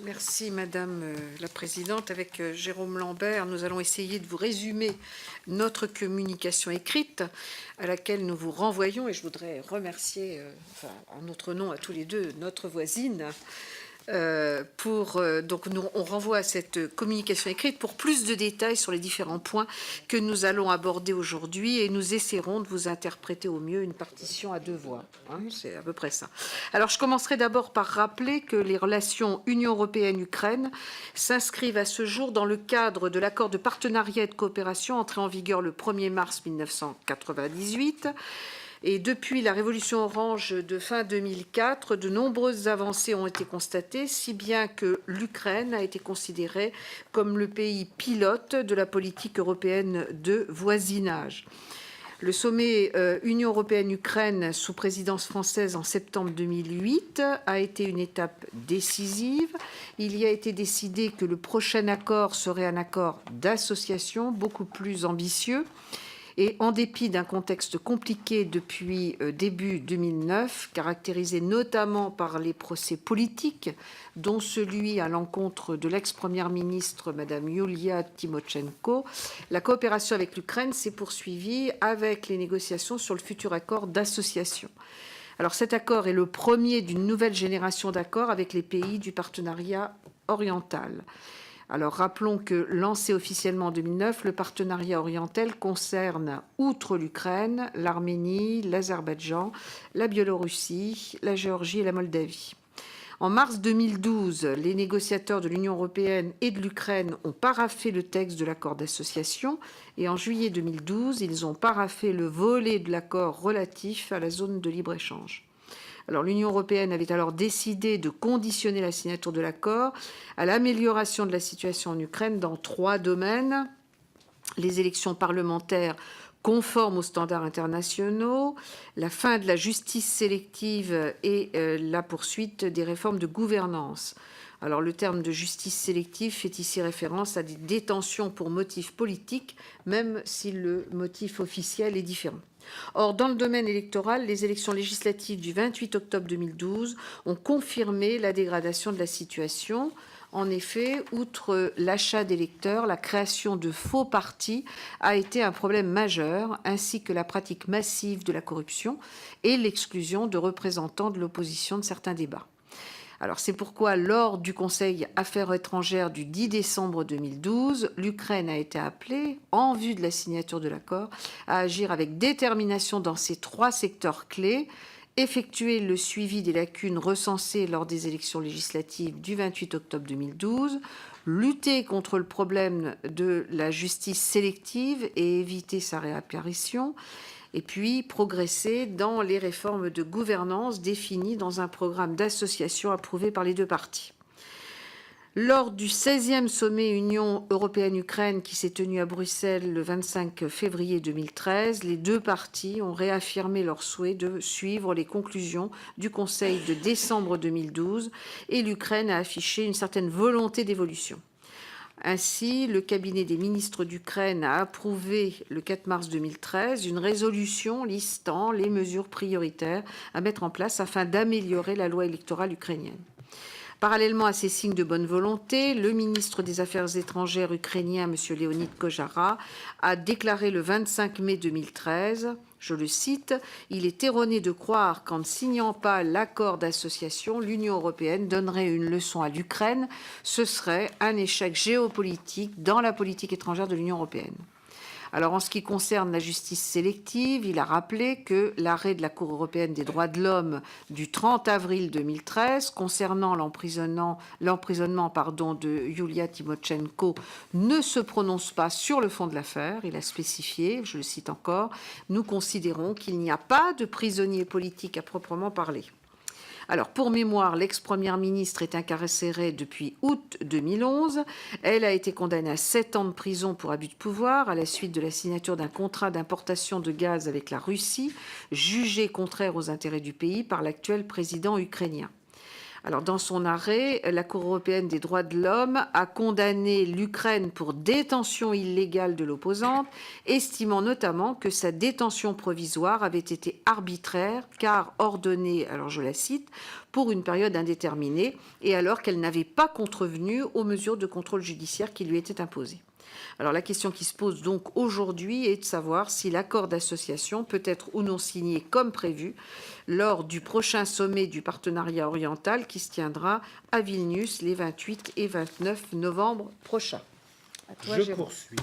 Merci Madame la Présidente. Avec Jérôme Lambert, nous allons essayer de vous résumer notre communication écrite à laquelle nous vous renvoyons, et je voudrais remercier, en notre nom à tous les deux, notre voisine. Donc on renvoie à cette communication écrite pour plus de détails sur les différents points que nous allons aborder aujourd'hui, et nous essaierons de vous interpréter au mieux une partition à deux voix. C'est à peu près ça. Alors je commencerai d'abord par rappeler que les relations Union européenne-Ukraine s'inscrivent à ce jour dans le cadre de l'accord de partenariat et de coopération entré en vigueur le 1er mars 1998. Et depuis la révolution orange de fin 2004, de nombreuses avancées ont été constatées, si bien que l'Ukraine a été considérée comme le pays pilote de la politique européenne de voisinage. Le sommet Union européenne-Ukraine sous présidence française en septembre 2008 a été une étape décisive. Il y a été décidé que le prochain accord serait un accord d'association beaucoup plus ambitieux. Et en dépit d'un contexte compliqué depuis début 2009, caractérisé notamment par les procès politiques, dont celui à l'encontre de l'ex-première ministre Mme Yulia Tymoshenko, la coopération avec l'Ukraine s'est poursuivie avec les négociations sur le futur accord d'association. Alors cet accord est le premier d'une nouvelle génération d'accords avec les pays du partenariat oriental. Alors rappelons que lancé officiellement en 2009, le partenariat oriental concerne, outre l'Ukraine, l'Arménie, l'Azerbaïdjan, la Biélorussie, la Géorgie et la Moldavie. En mars 2012, les négociateurs de l'Union européenne et de l'Ukraine ont paraphé le texte de l'accord d'association, et en juillet 2012, ils ont paraphé le volet de l'accord relatif à la zone de libre-échange. Alors, l'Union européenne avait alors décidé de conditionner la signature de l'accord à l'amélioration de la situation en Ukraine dans 3 domaines: les élections parlementaires conformes aux standards internationaux, la fin de la justice sélective et la poursuite des réformes de gouvernance. Alors, le terme de justice sélective fait ici référence à des détentions pour motifs politiques, même si le motif officiel est différent. Or, dans le domaine électoral, les élections législatives du 28 octobre 2012 ont confirmé la dégradation de la situation. En effet, outre l'achat d'électeurs, la création de faux partis a été un problème majeur, ainsi que la pratique massive de la corruption et l'exclusion de représentants de l'opposition de certains débats. Alors c'est pourquoi, lors du Conseil Affaires étrangères du 10 décembre 2012, l'Ukraine a été appelée, en vue de la signature de l'accord, à agir avec détermination dans ces 3 secteurs clés: effectuer le suivi des lacunes recensées lors des élections législatives du 28 octobre 2012, lutter contre le problème de la justice sélective et éviter sa réapparition, et puis progresser dans les réformes de gouvernance définies dans un programme d'association approuvé par les 2 parties. Lors du 16e sommet Union européenne-Ukraine qui s'est tenu à Bruxelles le 25 février 2013, les 2 parties ont réaffirmé leur souhait de suivre les conclusions du Conseil de décembre 2012, et l'Ukraine a affiché une certaine volonté d'évolution. Ainsi, le cabinet des ministres d'Ukraine a approuvé le 4 mars 2013 une résolution listant les mesures prioritaires à mettre en place afin d'améliorer la loi électorale ukrainienne. Parallèlement à ces signes de bonne volonté, le ministre des Affaires étrangères ukrainien, M. Leonid Kozhara, a déclaré le 25 mai 2013, je le cite, « Il est erroné de croire qu'en ne signant pas l'accord d'association, l'Union européenne donnerait une leçon à l'Ukraine. Ce serait un échec géopolitique dans la politique étrangère de l'Union européenne. » Alors, en ce qui concerne la justice sélective, il a rappelé que l'arrêt de la Cour européenne des droits de l'homme du 30 avril 2013 concernant l'emprisonnement de Yulia Tymoshenko ne se prononce pas sur le fond de l'affaire. Il a spécifié, je le cite encore, « Nous considérons qu'il n'y a pas de prisonniers politiques à proprement parler ». Alors, pour mémoire, l'ex-première ministre est incarcérée depuis août 2011. Elle a été condamnée à 7 ans de prison pour abus de pouvoir à la suite de la signature d'un contrat d'importation de gaz avec la Russie, jugé contraire aux intérêts du pays par l'actuel président ukrainien. Alors, dans son arrêt, la Cour européenne des droits de l'homme a condamné l'Ukraine pour détention illégale de l'opposante, estimant notamment que sa détention provisoire avait été arbitraire, car ordonnée, alors je la cite, pour une période indéterminée, et alors qu'elle n'avait pas contrevenu aux mesures de contrôle judiciaire qui lui étaient imposées. Alors la question qui se pose donc aujourd'hui est de savoir si l'accord d'association peut être ou non signé comme prévu lors du prochain sommet du partenariat oriental qui se tiendra à Vilnius les 28 et 29 novembre prochains. À toi, Je Jérôme. poursuis.